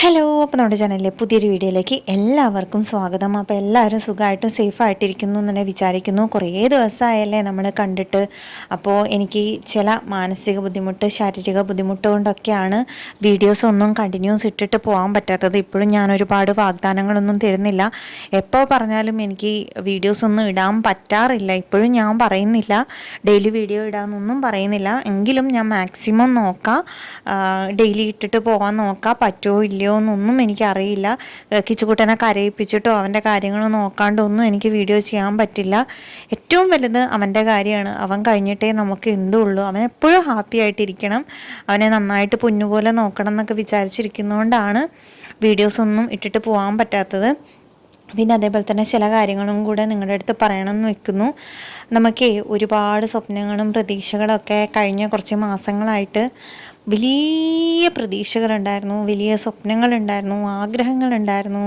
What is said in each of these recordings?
Hello, അപ്പോൾ നമ്മുടെ ചാനലിലെ പുതിയൊരു വീഡിയോയിലേക്ക് എല്ലാവർക്കും സ്വാഗതം. അപ്പോൾ എല്ലാവരും സുഖമായിട്ടും സേഫായിട്ടിരിക്കുന്നു എന്ന് തന്നെ വിചാരിക്കുന്നു. കുറേ ദിവസമായല്ലേ നമ്മൾ കണ്ടിട്ട്. അപ്പോൾ എനിക്ക് ചില മാനസിക ബുദ്ധിമുട്ട്, ശാരീരിക ബുദ്ധിമുട്ട് കൊണ്ടൊക്കെയാണ് വീഡിയോസ് ഒന്നും കണ്ടിന്യൂസ് ഇട്ടിട്ട് പോകാൻ പറ്റാത്തത്. ഇപ്പോഴും ഞാൻ ഒരുപാട് വാഗ്ദാനങ്ങളൊന്നും തരുന്നില്ല. എപ്പോൾ പറഞ്ഞാലും എനിക്ക് വീഡിയോസ് ഒന്നും ഇടാൻ പറ്റാറില്ല. ഇപ്പോഴും ഞാൻ പറയുന്നില്ല ഡെയിലി വീഡിയോ ഇടാമെന്നൊന്നും പറയുന്നില്ല. എങ്കിലും ഞാൻ മാക്സിമം നോക്കാം, ഡെയിലി ഇട്ടിട്ട് പോകാൻ നോക്കാം. പറ്റുമോ ഇല്ലയോ എന്നൊന്നും എനിക്കറിയില്ല. കിച്ചുകുട്ടനെ കരയിപ്പിച്ചിട്ടോ അവൻ്റെ കാര്യങ്ങൾ നോക്കാണ്ടൊന്നും എനിക്ക് വീഡിയോ ചെയ്യാൻ പറ്റില്ല. ഏറ്റവും വലുത് അവൻ്റെ കാര്യമാണ്. അവൻ കഴിഞ്ഞിട്ടേ നമുക്ക് എന്തുള്ളൂ. അവൻ എപ്പോഴും ഹാപ്പി ആയിട്ടിരിക്കണം, അവനെ നന്നായിട്ട് പൊന്നുപോലെ നോക്കണം എന്നൊക്കെ വിചാരിച്ചിരിക്കുന്നതുകൊണ്ടാണ് വീഡിയോസൊന്നും ഇട്ടിട്ട് പോകാൻ പറ്റാത്തത്. പിന്നെ അതേപോലെ തന്നെ ചില കാര്യങ്ങളും കൂടെ നിങ്ങളുടെ അടുത്ത് പറയണമെന്ന് വെക്കുന്നു. നമുക്ക് ഒരുപാട് സ്വപ്നങ്ങളും പ്രതീക്ഷകളൊക്കെ കഴിഞ്ഞ കുറച്ച് മാസങ്ങളായിട്ട് വലിയ പ്രതീക്ഷകളുണ്ടായിരുന്നു, വലിയ സ്വപ്നങ്ങളുണ്ടായിരുന്നു, ആഗ്രഹങ്ങളുണ്ടായിരുന്നു.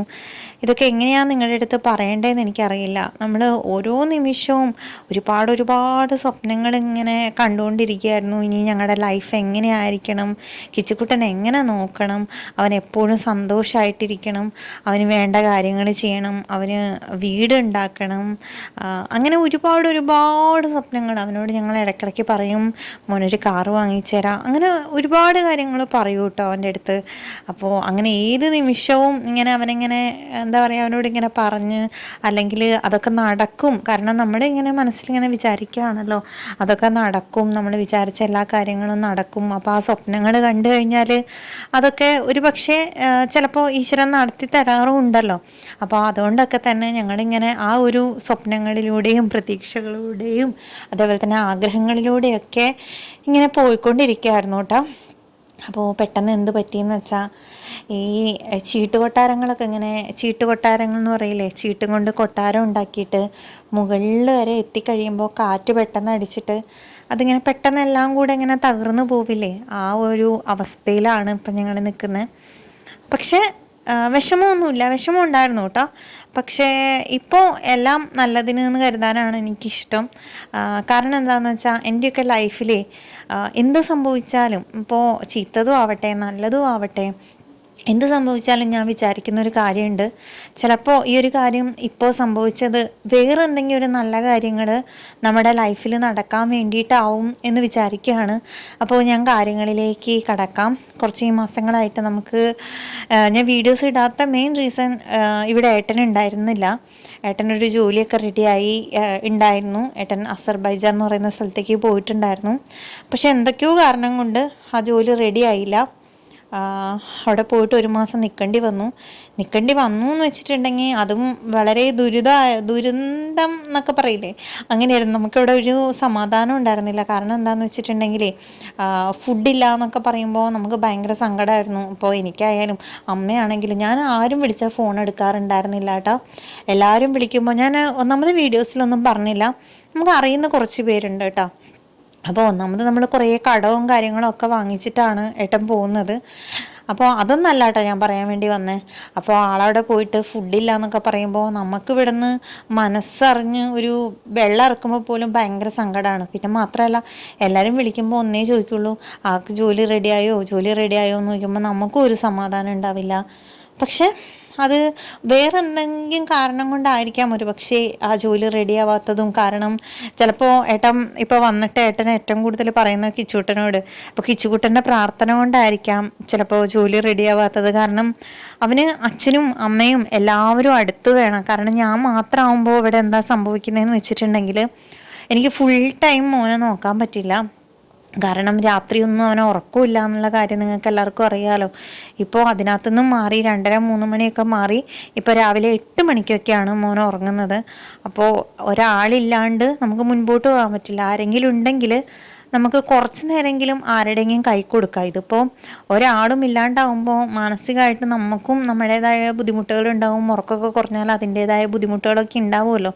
ഇതൊക്കെ എങ്ങനെയാണ് നിങ്ങളുടെ അടുത്ത് പറയേണ്ടതെന്ന് എനിക്കറിയില്ല. നമ്മൾ ഓരോ നിമിഷവും ഒരുപാട് സ്വപ്നങ്ങൾ ഇങ്ങനെ കണ്ടുകൊണ്ടിരിക്കുകയായിരുന്നു. ഇനി ഞങ്ങളുടെ ലൈഫ് എങ്ങനെയായിരിക്കണം, കിച്ചുകുട്ടൻ എങ്ങനെ നോക്കണം, അവൻ എപ്പോഴും സന്തോഷമായിട്ടിരിക്കണം, അവന് വേണ്ട കാര്യങ്ങൾ ചെയ്യണം, അവന് വീടുണ്ടാക്കണം, അങ്ങനെ ഒരുപാട് സ്വപ്നങ്ങൾ. അവനോട് ഞങ്ങൾ ഇടയ്ക്കിടയ്ക്ക് പറയും, മോനൊരു കാറ് വാങ്ങിച്ചുതരാം, അങ്ങനെ ഒരുപാട് കാര്യങ്ങൾ പറയൂ കേട്ടോ അവൻ്റെ അടുത്ത്. അപ്പോൾ അങ്ങനെ ഏത് നിമിഷവും ഇങ്ങനെ അവനിങ്ങനെ എന്താ പറയുക, അവനോട് ഇങ്ങനെ പറഞ്ഞ്, അല്ലെങ്കിൽ അതൊക്കെ നടക്കും. കാരണം നമ്മളിങ്ങനെ മനസ്സിലിങ്ങനെ വിചാരിക്കുകയാണല്ലോ, അതൊക്കെ നടക്കും, നമ്മൾ വിചാരിച്ച എല്ലാ കാര്യങ്ങളും നടക്കും. അപ്പോൾ ആ സ്വപ്നങ്ങൾ കണ്ടു കഴിഞ്ഞാൽ അതൊക്കെ ഒരു പക്ഷേ ചിലപ്പോൾ ഈശ്വരൻ നടത്തി തരാറുമുണ്ടല്ലോ. അപ്പോൾ അതുകൊണ്ടൊക്കെ തന്നെ ഞങ്ങളിങ്ങനെ ആ ഒരു സ്വപ്നങ്ങളിലൂടെയും പ്രതീക്ഷകളിലൂടെയും അതേപോലെ തന്നെ ആഗ്രഹങ്ങളിലൂടെയൊക്കെ ഇങ്ങനെ പോയിക്കൊണ്ടിരിക്കുകയായിരുന്നു കേട്ടോ. അപ്പോൾ പെട്ടെന്ന് എന്ത് പറ്റിയെന്ന് വെച്ചാൽ, ഈ ചീട്ടുകൊട്ടാരങ്ങളൊക്കെ ഇങ്ങനെ, ചീട്ടുകൊട്ടാരങ്ങൾ എന്ന് പറയില്ലേ, ചീട്ടും കൊണ്ട് കൊട്ടാരം ഉണ്ടാക്കിയിട്ട് മുകളിൽ വരെ എത്തിക്കഴിയുമ്പോൾ കാറ്റ് പെട്ടെന്ന് അടിച്ചിട്ട് അതിങ്ങനെ പെട്ടെന്ന് എല്ലാം കൂടെ ഇങ്ങനെ തകർന്നു പോവില്ലേ, ആ ഒരു അവസ്ഥയിലാണ് ഇപ്പം ഞങ്ങൾ നിൽക്കുന്നത്. പക്ഷേ വിഷമമൊന്നുമില്ല, വിഷമം ഉണ്ടായിരുന്നു കേട്ടോ. പക്ഷേ ഇപ്പോൾ എല്ലാം നല്ലതിന് എന്ന് കരുതാനാണ് എനിക്കിഷ്ടം. കാരണം എന്താണെന്ന് വെച്ചാൽ, എൻ്റെയൊക്കെ ലൈഫിൽ എന്ത് സംഭവിച്ചാലും, ഇപ്പോൾ ചീത്തതും ആവട്ടെ നല്ലതും ആവട്ടെ, എന്ത് സംഭവിച്ചാലും ഞാൻ വിചാരിക്കുന്നൊരു കാര്യമുണ്ട്. ചിലപ്പോൾ ഈ ഒരു കാര്യം ഇപ്പോൾ സംഭവിച്ചത് വേറെ എന്തെങ്കിലും ഒരു നല്ല കാര്യങ്ങൾ നമ്മുടെ ലൈഫിൽ നടക്കാൻ വേണ്ടിയിട്ടാവും എന്ന് വിചാരിക്കുകയാണ്. അപ്പോൾ ഞാൻ കാര്യങ്ങളിലേക്ക് കടക്കാം. കുറച്ച് ഈ മാസങ്ങളായിട്ട് ഞാൻ വീഡിയോസ് ഇടാത്ത മെയിൻ റീസൺ, ഇവിടെ ഏട്ടനുണ്ടായിരുന്നില്ല. ഏട്ടനൊരു ജോലിയൊക്കെ റെഡിയായി ഉണ്ടായിരുന്നു. ഏട്ടൻ അസർബൈജാൻ എന്ന് പറയുന്ന സ്ഥലത്തേക്ക് പോയിട്ടുണ്ടായിരുന്നു. പക്ഷെ എന്തൊക്കെയോ കാരണം കൊണ്ട് ആ ജോലി റെഡിയായില്ല. അവിടെ പോയിട്ട് 1 മാസം നിൽക്കേണ്ടി വന്നു എന്ന് വെച്ചിട്ടുണ്ടെങ്കിൽ അതും വളരെ ദുരന്തം എന്നൊക്കെ പറയില്ലേ, അങ്ങനെയായിരുന്നു. നമുക്കിവിടെ ഒരു സമാധാനം ഉണ്ടായിരുന്നില്ല. കാരണം എന്താണെന്ന് വെച്ചിട്ടുണ്ടെങ്കിൽ, ഫുഡില്ല എന്നൊക്കെ പറയുമ്പോൾ നമുക്ക് ഭയങ്കര സങ്കടമായിരുന്നു. ഇപ്പോൾ എനിക്കായാലും അമ്മയാണെങ്കിലും ഞാൻ ആരും വിളിച്ചാൽ ഫോൺ എടുക്കാറുണ്ടായിരുന്നില്ല കേട്ടോ. എല്ലാവരും വിളിക്കുമ്പോൾ ഞാൻ ഒന്നാമത് വീഡിയോസിലൊന്നും പറഞ്ഞില്ല, നമുക്ക് അറിയുന്ന കുറച്ച് പേരുണ്ട് കേട്ടോ. അപ്പോൾ ഒന്നാമത് നമ്മൾ കുറേ കടവും കാര്യങ്ങളും ഒക്കെ വാങ്ങിച്ചിട്ടാണ് ഏട്ടൻ പോകുന്നത്. അപ്പോൾ അതൊന്നല്ല കേട്ടോ ഞാൻ പറയാൻ വേണ്ടി വന്നേ. അപ്പോൾ ആളവിടെ പോയിട്ട് ഫുഡില്ല എന്നൊക്കെ പറയുമ്പോൾ നമുക്ക് ഇവിടുന്ന് മനസ്സറിഞ്ഞ് ഒരു വെള്ളം ഇറക്കുമ്പോൾ പോലും ഭയങ്കര സങ്കടമാണ്. പിന്നെ മാത്രമല്ല, എല്ലാവരും വിളിക്കുമ്പോൾ ഒന്നേ ചോദിക്കുള്ളൂ, ആൾക്ക് ജോലി റെഡിയായോ എന്ന് ചോദിക്കുമ്പോൾ നമുക്കും ഒരു സമാധാനം ഉണ്ടാവില്ല. പക്ഷേ അത് വേറെ എന്തെങ്കിലും കാരണം കൊണ്ടായിരിക്കാം ഒരു പക്ഷേ ആ ജോലി റെഡിയാവാത്തതും. കാരണം ചിലപ്പോൾ ഏട്ടൻ ഇപ്പോൾ വന്നിട്ട് ഏട്ടൻ ഏറ്റവും കൂടുതൽ പറയുന്നത് കിച്ചുകുട്ടനോട്, അപ്പോൾ കിച്ചുകുട്ടൻ്റെ പ്രാർത്ഥന കൊണ്ടായിരിക്കാം ചിലപ്പോൾ ജോലി റെഡിയാവാത്തത്. കാരണം അവന് അച്ഛനും അമ്മയും എല്ലാവരും അടുത്ത് വേണം. കാരണം ഞാൻ മാത്രമാകുമ്പോൾ ഇവിടെ എന്താ സംഭവിക്കുന്നതെന്ന് വെച്ചിട്ടുണ്ടെങ്കിൽ, എനിക്ക് ഫുൾ ടൈം മോനെ നോക്കാൻ പറ്റില്ല. കാരണം രാത്രിയൊന്നും അവനെ ഉറക്കമില്ല എന്നുള്ള കാര്യം നിങ്ങൾക്ക് എല്ലാവർക്കും അറിയാമല്ലോ. ഇപ്പോൾ അതിനകത്തുനിന്നും മാറി 2:30-3 മണിയൊക്കെ മാറി ഇപ്പോൾ രാവിലെ 8 മണിക്കൊക്കെയാണ് മോൻ ഉറങ്ങുന്നത്. അപ്പോൾ ഒരാളില്ലാണ്ട് നമുക്ക് മുൻപോട്ട് പോകാൻ പറ്റില്ല. ആരെങ്കിലും ഉണ്ടെങ്കിൽ നമുക്ക് കുറച്ച് നേരമെങ്കിലും ആരുടെയെങ്കിലും കൈ കൊടുക്കാം. ഇതിപ്പോൾ ഒരാളും ഇല്ലാണ്ടാവുമ്പോൾ മാനസികമായിട്ട് നമുക്കും നമ്മുടേതായ ബുദ്ധിമുട്ടുകളുണ്ടാവും. ഉറക്കമൊക്കെ കുറഞ്ഞാൽ അതിൻ്റേതായ ബുദ്ധിമുട്ടുകളൊക്കെ ഉണ്ടാവുമല്ലോ.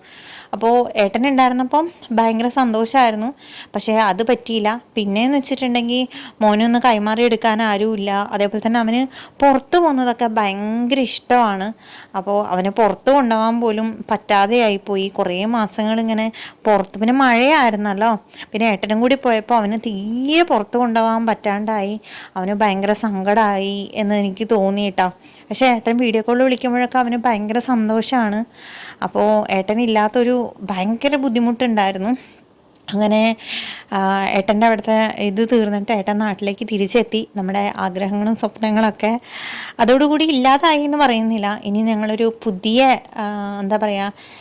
അപ്പോൾ ഏട്ടൻ ഉണ്ടായിരുന്നപ്പം ഭയങ്കര സന്തോഷമായിരുന്നു. പക്ഷേ അത് പറ്റിയില്ല. പിന്നെയെന്ന് വെച്ചിട്ടുണ്ടെങ്കിൽ മോനൊന്ന് കൈമാറി എടുക്കാൻ ആരുമില്ല. അതേപോലെ തന്നെ അവന് പുറത്ത് പോകുന്നതൊക്കെ ഭയങ്കര ഇഷ്ടമാണ്. അപ്പോൾ അവന് പുറത്ത് കൊണ്ടുപോകാൻ പോലും പറ്റാതെയായിപ്പോയി. കുറേ മാസങ്ങൾ ഇങ്ങനെ പുറത്ത്, പിന്നെ മഴയായിരുന്നല്ലോ, പിന്നെ ഏട്ടനും കൂടി പോയപ്പോൾ അവന് തീരെ പുറത്ത് കൊണ്ടുപോകാൻ പറ്റാണ്ടായി. അവന് ഭയങ്കര സങ്കടമായി എന്ന് എനിക്ക് തോന്നിയിട്ടാ. പക്ഷേ ഏട്ടൻ വീഡിയോ കോളിൽ വിളിക്കുമ്പോഴൊക്കെ അവന് ഭയങ്കര സന്തോഷമാണ്. അപ്പോൾ ഏട്ടനില്ലാത്തൊരു ഭയങ്കര ബുദ്ധിമുട്ടുണ്ടായിരുന്നു. അങ്ങനെ ഏട്ടൻ്റെ അവിടുത്തെ ഇത് തീർന്നിട്ട് ഏട്ടൻ നാട്ടിലേക്ക് തിരിച്ചെത്തി. നമ്മുടെ ആഗ്രഹങ്ങളും സ്വപ്നങ്ങളൊക്കെ അതോടുകൂടി ഇല്ലാതായി എന്ന് പറയുന്നില്ല. ഇനി ഞങ്ങളൊരു പുതിയ എന്താ പറയുക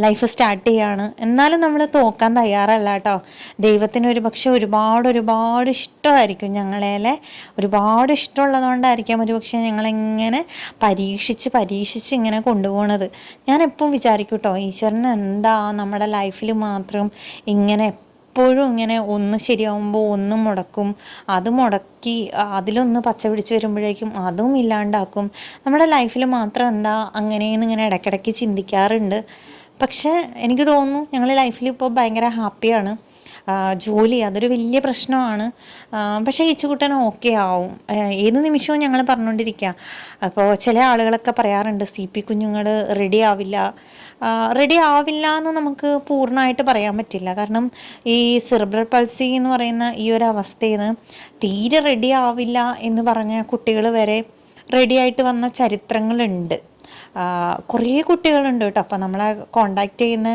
ലൈഫ് സ്റ്റാർട്ട് ചെയ്യാണ്. എന്നാലും നമ്മൾ തോക്കാൻ തയ്യാറല്ല കേട്ടോ. ദൈവത്തിന് ഒരു പക്ഷെ ഒരുപാട് ഇഷ്ടമായിരിക്കും ഞങ്ങളെ. ഒരുപാട് ഇഷ്ടമുള്ളതുകൊണ്ടായിരിക്കാം ഒരു പക്ഷേ ഞങ്ങളെങ്ങനെ പരീക്ഷിച്ച് ഇങ്ങനെ കൊണ്ടുപോകണത്. ഞാൻ എപ്പോഴും വിചാരിക്കും കേട്ടോ, ഈശ്വരൻ എന്താ നമ്മുടെ ലൈഫിൽ മാത്രം ഇങ്ങനെ എപ്പോഴും ഇങ്ങനെ ഒന്ന് ശരിയാവുമ്പോൾ ഒന്നും മുടക്കും, അത് മുടക്കി അതിലൊന്ന് പച്ച പിടിച്ച് വരുമ്പോഴേക്കും അതും ഇല്ലാണ്ടാക്കും. നമ്മുടെ ലൈഫിൽ മാത്രം എന്താ അങ്ങനെയെന്ന് ഇങ്ങനെ ഇടയ്ക്കിടയ്ക്ക് ചിന്തിക്കാറുണ്ട്. പക്ഷേ എനിക്ക് തോന്നുന്നു ഞങ്ങൾ ലൈഫിൽ ഇപ്പോൾ ഭയങ്കര ഹാപ്പിയാണ്. ജോലി അതൊരു വലിയ പ്രശ്നമാണ്. പക്ഷേ ഇച്ചുകുട്ടൻ ഓക്കെ ആവും. ഏത് നിമിഷവും ഞങ്ങൾ പറഞ്ഞുകൊണ്ടിരിക്കുക. അപ്പോൾ ചില ആളുകളൊക്കെ പറയാറുണ്ട് CP കുഞ്ഞുങ്ങൾ റെഡി ആവില്ല എന്ന് നമുക്ക് പൂർണ്ണമായിട്ട് പറയാൻ പറ്റില്ല. കാരണം ഈ സെറിബ്രൽ പൾസി എന്ന് പറയുന്ന ഈ ഒരു അവസ്ഥയിൽ നിന്ന് തീരെ റെഡി ആവില്ല എന്ന് പറഞ്ഞ കുട്ടികൾ വരെ റെഡിയായിട്ട് വന്ന ചരിത്രങ്ങളുണ്ട്. കുറേ കുട്ടികളുണ്ട് കേട്ടോ. അപ്പോൾ നമ്മളെ കോണ്ടാക്ട് ചെയ്യുന്ന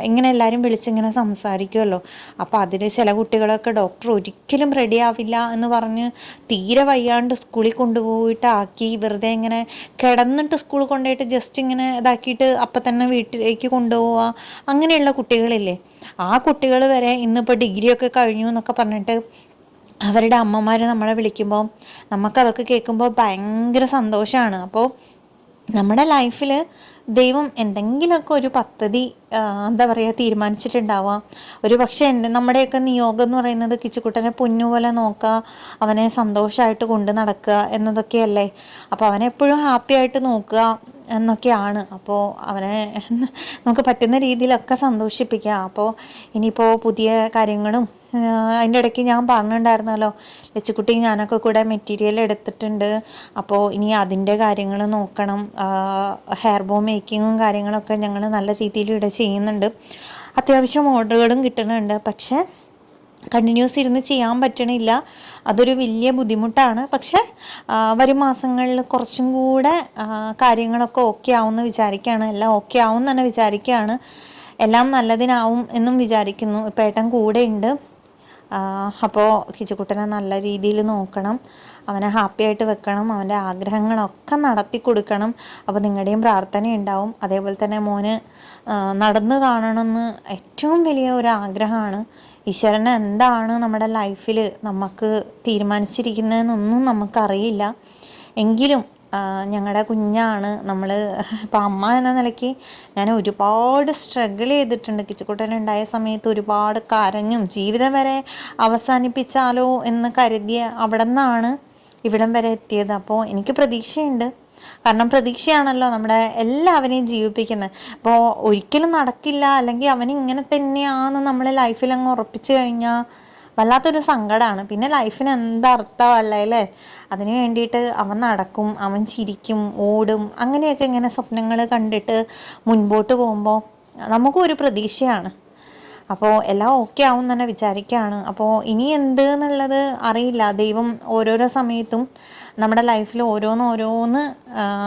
ഇങ്ങനെ എല്ലാവരും വിളിച്ചിങ്ങനെ സംസാരിക്കുമല്ലോ. അപ്പോൾ അതിൽ ചില കുട്ടികളൊക്കെ ഡോക്ടർ ഒരിക്കലും റെഡി ആവില്ല എന്ന് പറഞ്ഞ് തീരെ വയ്യാണ്ട് സ്കൂളിൽ കൊണ്ടുപോയിട്ടാക്കി വെറുതെ ഇങ്ങനെ കിടന്നിട്ട് സ്കൂളിൽ കൊണ്ടുപോയിട്ട് ജസ്റ്റ് ഇങ്ങനെ ഇതാക്കിയിട്ട് അപ്പം തന്നെ വീട്ടിലേക്ക് കൊണ്ടുപോവുക, അങ്ങനെയുള്ള കുട്ടികളില്ലേ. ആ കുട്ടികൾ വരെ ഇന്നിപ്പോൾ ഡിഗ്രിയൊക്കെ കഴിഞ്ഞു എന്നൊക്കെ പറഞ്ഞിട്ട് അവരുടെ അമ്മമാർ നമ്മളെ വിളിക്കുമ്പോൾ നമുക്കതൊക്കെ കേൾക്കുമ്പോൾ ഭയങ്കര സന്തോഷമാണ്. അപ്പോൾ നമ്മുടെ ലൈഫിൽ ദൈവം എന്തെങ്കിലുമൊക്കെ ഒരു പദ്ധതി എന്താ പറയുക തീരുമാനിച്ചിട്ടുണ്ടാവാം. ഒരു പക്ഷേ നമ്മുടെയൊക്കെ നിയോഗം എന്ന് പറയുന്നത് കിച്ചുക്കുട്ടനെ പൊന്നുപോലെ നോക്കുക, അവനെ സന്തോഷമായിട്ട് കൊണ്ട് നടക്കുക എന്നതൊക്കെയല്ലേ. അപ്പോൾ അവനെ എപ്പോഴും ഹാപ്പി ആയിട്ട് നോക്കുക എന്നൊക്കെയാണ്. അപ്പോൾ അവനെ നമുക്ക് പറ്റുന്ന രീതിയിലൊക്കെ സന്തോഷിപ്പിക്കുക. അപ്പോൾ ഇനിയിപ്പോൾ പുതിയ കാര്യങ്ങളും അതിൻ്റെ ഇടയ്ക്ക് ഞാൻ പറഞ്ഞിട്ടുണ്ടായിരുന്നല്ലോ, ലച്ചുക്കുട്ടി ഞാനൊക്കെ കൂടെ മെറ്റീരിയൽ എടുത്തിട്ടുണ്ട്. അപ്പോൾ ഇനി അതിൻ്റെ കാര്യങ്ങൾ നോക്കണം. ഹെയർ ബോ മേക്കിങ്ങും കാര്യങ്ങളൊക്കെ ഞങ്ങൾ നല്ല രീതിയിൽ ഇവിടെ ചെയ്യുന്നുണ്ട്. അത്യാവശ്യം ഓർഡറുകളും കിട്ടുന്നുണ്ട്. പക്ഷേ കണ്ടിന്യൂസ് ഇരുന്ന് ചെയ്യാൻ പറ്റണില്ല. അതൊരു വലിയ ബുദ്ധിമുട്ടാണ്. പക്ഷേ വരും മാസങ്ങളിൽ കുറച്ചും കൂടെ കാര്യങ്ങളൊക്കെ ഓക്കെ ആവുമെന്ന് വിചാരിക്കുകയാണ്. എല്ലാം ഓക്കെ ആവും തന്നെ വിചാരിക്കുകയാണ്. എല്ലാം നല്ലതിനാവും എന്നും വിചാരിക്കുന്നു. ഇപ്പോൾ ഏട്ടൻ കൂടെ ഉണ്ട്. അപ്പോൾ കിച്ചുക്കുട്ടനെ നല്ല രീതിയിൽ നോക്കണം, അവനെ ഹാപ്പി ആയിട്ട് വെക്കണം, അവൻ്റെ ആഗ്രഹങ്ങളൊക്കെ നടത്തി കൊടുക്കണം. അപ്പോൾ നിങ്ങളുടെയും പ്രാർത്ഥന ഉണ്ടാവും. അതേപോലെ തന്നെ മോന് നടന്നു കാണണമെന്ന് ഏറ്റവും വലിയ ഒരു ആഗ്രഹമാണ്. ഈശ്വരന് എന്താണ് നമ്മുടെ ലൈഫിൽ നമുക്ക് തീരുമാനിച്ചിരിക്കുന്നതെന്നൊന്നും നമുക്കറിയില്ല. എങ്കിലും ഞങ്ങളുടെ കുഞ്ഞാണ്. നമ്മൾ ഇപ്പം അമ്മ എന്ന നിലയ്ക്ക് ഞാൻ ഒരുപാട് സ്ട്രഗിൾ ചെയ്തിട്ടുണ്ട്. കിച്ചുക്കുട്ടനുണ്ടായ സമയത്ത് ഒരുപാട് കരഞ്ഞും ജീവിതം വരെ അവസാനിപ്പിച്ചാലോ എന്ന് കരുതിയ അവിടെ നിന്നാണ് ഇവിടം വരെ എത്തിയത്. അപ്പോൾ എനിക്ക് പ്രതീക്ഷയുണ്ട്. കാരണം പ്രതീക്ഷയാണല്ലോ നമ്മുടെ എല്ലാവരെയും ജീവിപ്പിക്കുന്നത്. അപ്പോൾ ഒരിക്കലും നടക്കില്ല, അല്ലെങ്കിൽ അവനിങ്ങനെ തന്നെയാണെന്ന് നമ്മൾ ലൈഫിൽ അങ്ങ് ഉറപ്പിച്ചു കഴിഞ്ഞാൽ വല്ലാത്തൊരു സങ്കടമാണ്. പിന്നെ ലൈഫിന് എന്തർത്ഥമല്ലേ അല്ലേ. അതിന് വേണ്ടിയിട്ട് അവൻ നടക്കും, അവൻ ചിരിക്കും, ഓടും, അങ്ങനെയൊക്കെ ഇങ്ങനെ സ്വപ്നങ്ങൾ കണ്ടിട്ട് മുൻപോട്ട് പോകുമ്പോൾ നമുക്കും ഒരു പ്രതീക്ഷയാണ്. അപ്പോൾ എല്ലാം ഓക്കെ ആവും തന്നെ വിചാരിക്കുകയാണ്. അപ്പോൾ ഇനി എന്ത് എന്നുള്ളത് അറിയില്ല. ദൈവം ഓരോരോ സമയത്തും നമ്മുടെ ലൈഫിൽ ഓരോന്ന്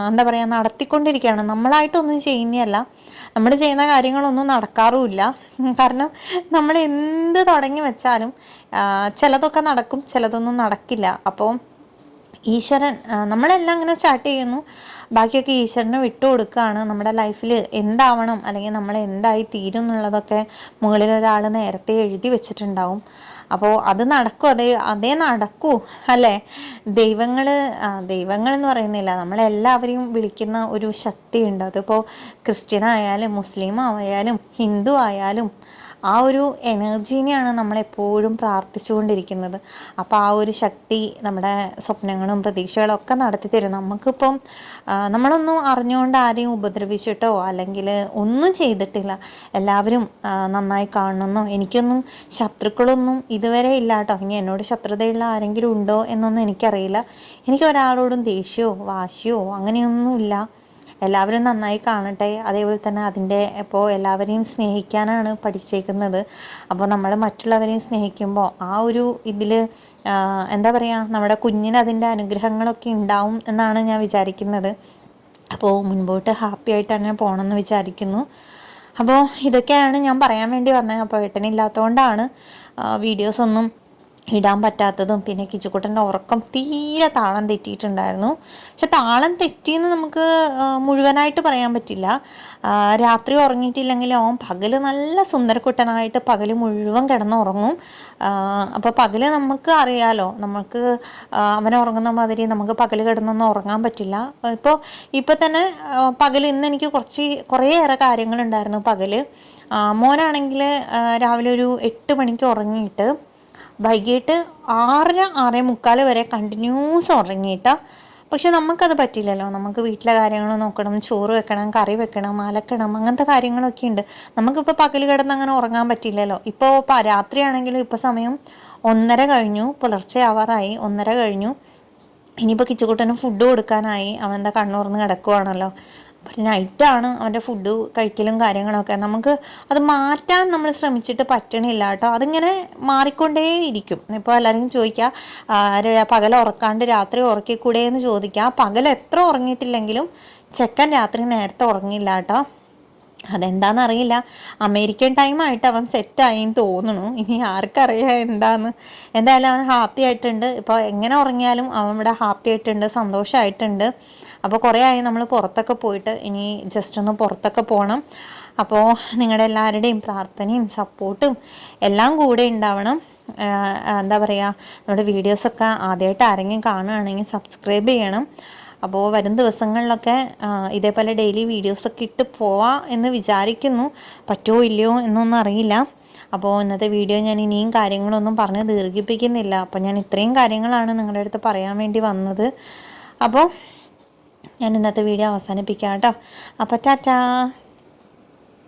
എന്താ പറയുക നടത്തിക്കൊണ്ടിരിക്കുകയാണ്. നമ്മളായിട്ടൊന്നും ചെയ്യുന്നതല്ല, നമ്മൾ ചെയ്യുന്ന കാര്യങ്ങളൊന്നും നടക്കാറുമില്ല. കാരണം നമ്മൾ എന്ത് തുടങ്ങി വെച്ചാലും ചിലതൊക്കെ നടക്കും, ചിലതൊന്നും നടക്കില്ല. അപ്പോൾ ഈശ്വരൻ നമ്മളെല്ലാം ഇങ്ങനെ സ്റ്റാർട്ട് ചെയ്യുന്നു, ബാക്കിയൊക്കെ ഈശ്വരനെ വിട്ടു കൊടുക്കുകയാണ്. നമ്മുടെ ലൈഫിൽ എന്താവണം അല്ലെങ്കിൽ നമ്മൾ എന്തായി തീരും എന്നുള്ളതൊക്കെ മുകളിലൊരാൾ നേരത്തെ എഴുതി വെച്ചിട്ടുണ്ടാവും. അപ്പോൾ അത് നടക്കും, അതേ നടക്കൂ അല്ലേ. ദൈവങ്ങൾ എന്ന് പറയുന്നില്ല, നമ്മളെല്ലാവരെയും വിളിക്കുന്ന ഒരു ശക്തിയുണ്ട്. അതിപ്പോൾ ക്രിസ്ത്യൻ ആയാലും മുസ്ലിം ആയാലും ഹിന്ദു ആയാലും ആ ഒരു എനർജീനെയാണ് നമ്മളെപ്പോഴും പ്രാർത്ഥിച്ചുകൊണ്ടിരിക്കുന്നത്. അപ്പോൾ ആ ഒരു ശക്തി നമ്മുടെ സ്വപ്നങ്ങളും പ്രതീക്ഷകളും ഒക്കെ നടത്തി തരും. നമുക്കിപ്പം നമ്മളൊന്നും അറിഞ്ഞുകൊണ്ട് ആരെയും ഉപദ്രവിച്ചിട്ടോ അല്ലെങ്കിൽ ഒന്നും ചെയ്തിട്ടില്ല. എല്ലാവരും നന്നായി കാണണമെന്നോ, എനിക്കൊന്നും ശത്രുക്കളൊന്നും ഇതുവരെ ഇല്ല കേട്ടോ. ഇനി എന്നോട് ശത്രുതയുള്ള ആരെങ്കിലും ഉണ്ടോ എന്നൊന്നും എനിക്കറിയില്ല. എനിക്ക് ഒരാളോടും ദേഷ്യമോ വാശിയോ അങ്ങനെയൊന്നുമില്ല. എല്ലാവരും നന്നായി കാണട്ടെ. അതേപോലെ തന്നെ അതിൻ്റെ ഇപ്പോൾ എല്ലാവരെയും സ്നേഹിക്കാനാണ് പഠിച്ചേക്കുന്നത്. അപ്പോൾ നമ്മൾ മറ്റുള്ളവരെയും സ്നേഹിക്കുമ്പോൾ ആ ഒരു ഇതിൽ എന്താ പറയുക, നമ്മുടെ കുഞ്ഞിന് അതിൻ്റെ അനുഗ്രഹങ്ങളൊക്കെ ഉണ്ടാവും എന്നാണ് ഞാൻ വിചാരിക്കുന്നത്. അപ്പോൾ മുൻപോട്ട് ഹാപ്പി ആയിട്ട് തന്നെ പോകണമെന്ന് വിചാരിക്കുന്നു. അപ്പോൾ ഇതൊക്കെയാണ് ഞാൻ പറയാൻ വേണ്ടി വന്നത്. അപ്പോൾ ഏട്ടനില്ലാത്തതുകൊണ്ടാണ് വീഡിയോസൊന്നും ഇടാൻ പറ്റാത്തതും. പിന്നെ കിച്ചുക്കുട്ടൻ്റെ ഉറക്കം തീരെ താളം തെറ്റിയിട്ടുണ്ടായിരുന്നു. പക്ഷെ താളം തെറ്റിയെന്ന് നമുക്ക് മുഴുവനായിട്ട് പറയാൻ പറ്റില്ല. രാത്രി ഉറങ്ങിയിട്ടില്ലെങ്കിലും അവൻ പകൽ നല്ല സുന്ദരക്കുട്ടനായിട്ട് പകൽ മുഴുവൻ കിടന്നുറങ്ങും. അപ്പോൾ പകൽ നമുക്ക് അറിയാലോ, നമുക്ക് അവൻ ഉറങ്ങുന്ന മാതിരി നമുക്ക് പകൽ കിടന്നൊന്നും ഉറങ്ങാൻ പറ്റില്ല. ഇപ്പോൾ തന്നെ പകൽ ഇന്ന് എനിക്ക് കുറേയേറെ കാര്യങ്ങളുണ്ടായിരുന്നു പകൽ. മോനാണെങ്കിൽ രാവിലെ ഒരു 8 മണിക്ക് ഉറങ്ങിയിട്ട് വൈകിട്ട് 6-6:45 വരെ കണ്ടിന്യൂസ് ഉറങ്ങിയിട്ടാ. പക്ഷെ നമുക്കത് പറ്റില്ലല്ലോ. നമുക്ക് വീട്ടിലെ കാര്യങ്ങൾ നോക്കണം, ചോറ് വെക്കണം, കറി വെക്കണം, അലക്കണം, അങ്ങനത്തെ കാര്യങ്ങളൊക്കെ ഉണ്ട്. നമുക്കിപ്പോൾ പകൽ കിടന്ന് അങ്ങനെ ഉറങ്ങാൻ പറ്റില്ലല്ലോ. ഇപ്പോൾ രാത്രിയാണെങ്കിലും ഇപ്പോൾ സമയം 1:30 കഴിഞ്ഞു, പുലർച്ചെ ആവാറായി, 1:30 കഴിഞ്ഞു. ഇനിയിപ്പോൾ കിച്ചുകുട്ടന് ഫുഡ് കൊടുക്കാനായി. അവൻ എന്താ കണ്ണുറന്ന് കിടക്കുവാണല്ലോ. അപ്പോൾ നൈറ്റാണ് അവൻ്റെ ഫുഡ് കഴിക്കലും കാര്യങ്ങളൊക്കെ. നമുക്ക് അത് മാറ്റാൻ നമ്മൾ ശ്രമിച്ചിട്ട് പറ്റണില്ല കേട്ടോ. അതിങ്ങനെ മാറിക്കൊണ്ടേയിരിക്കും. ഇപ്പോൾ എല്ലാവരും ചോദിക്കുക പകൽ ഉറക്കാണ്ട് രാത്രി ഉറക്കിക്കൂടെ എന്ന് ചോദിക്കുക. പകൽ എത്ര ഉറങ്ങിയിട്ടില്ലെങ്കിലും ചെക്കൻ രാത്രി നേരത്തെ ഉറങ്ങില്ല കേട്ടോ. അതെന്താണെന്നറിയില്ല. അമേരിക്കൻ ടൈമായിട്ട് അവൻ സെറ്റായിന്ന് തോന്നുന്നു. ഇനി ആർക്കറിയാം എന്താന്ന്. എന്തായാലും അവൻ ഹാപ്പി ആയിട്ടുണ്ട്. ഇപ്പോൾ എങ്ങനെ ഉറങ്ങിയാലും അവൻ ഇവിടെ ഹാപ്പി ആയിട്ടുണ്ട്, സന്തോഷമായിട്ടുണ്ട്. അപ്പോൾ കുറേ ആയി നമ്മൾ പുറത്തൊക്കെ പോയിട്ട്. ഇനി ജസ്റ്റ് ഒന്ന് പുറത്തൊക്കെ പോകണം. അപ്പോൾ നിങ്ങളുടെ എല്ലാവരുടെയും പ്രാർത്ഥനയും സപ്പോർട്ടും എല്ലാം കൂടെ ഉണ്ടാവണം. എന്താ പറയുക, നമ്മുടെ വീഡിയോസൊക്കെ ആദ്യമായിട്ട് ആരെങ്കിലും കാണുകയാണെങ്കിൽ സബ്സ്ക്രൈബ് ചെയ്യണം. അപ്പോൾ വരും ദിവസങ്ങളിലൊക്കെ ഇതേപോലെ ഡെയിലി വീഡിയോസൊക്കെ ഇട്ട് പോവാം എന്ന് വിചാരിക്കുന്നു. പറ്റുമോ ഇല്ലയോ എന്നൊന്നും അറിയില്ല. അപ്പോൾ ഇന്നത്തെ വീഡിയോ ഞാൻ ഇനിയും കാര്യങ്ങളൊന്നും പറഞ്ഞ് ദീർഘിപ്പിക്കുന്നില്ല. അപ്പോൾ ഞാൻ ഇത്രയും കാര്യങ്ങളാണ് നിങ്ങളുടെ അടുത്ത് പറയാൻ വേണ്ടി വന്നത്. അപ്പോൾ ഞാൻ ഇന്നത്തെ വീഡിയോ അവസാനിപ്പിക്കാം കേട്ടോ. അപ്പോൾ ടാറ്റാ.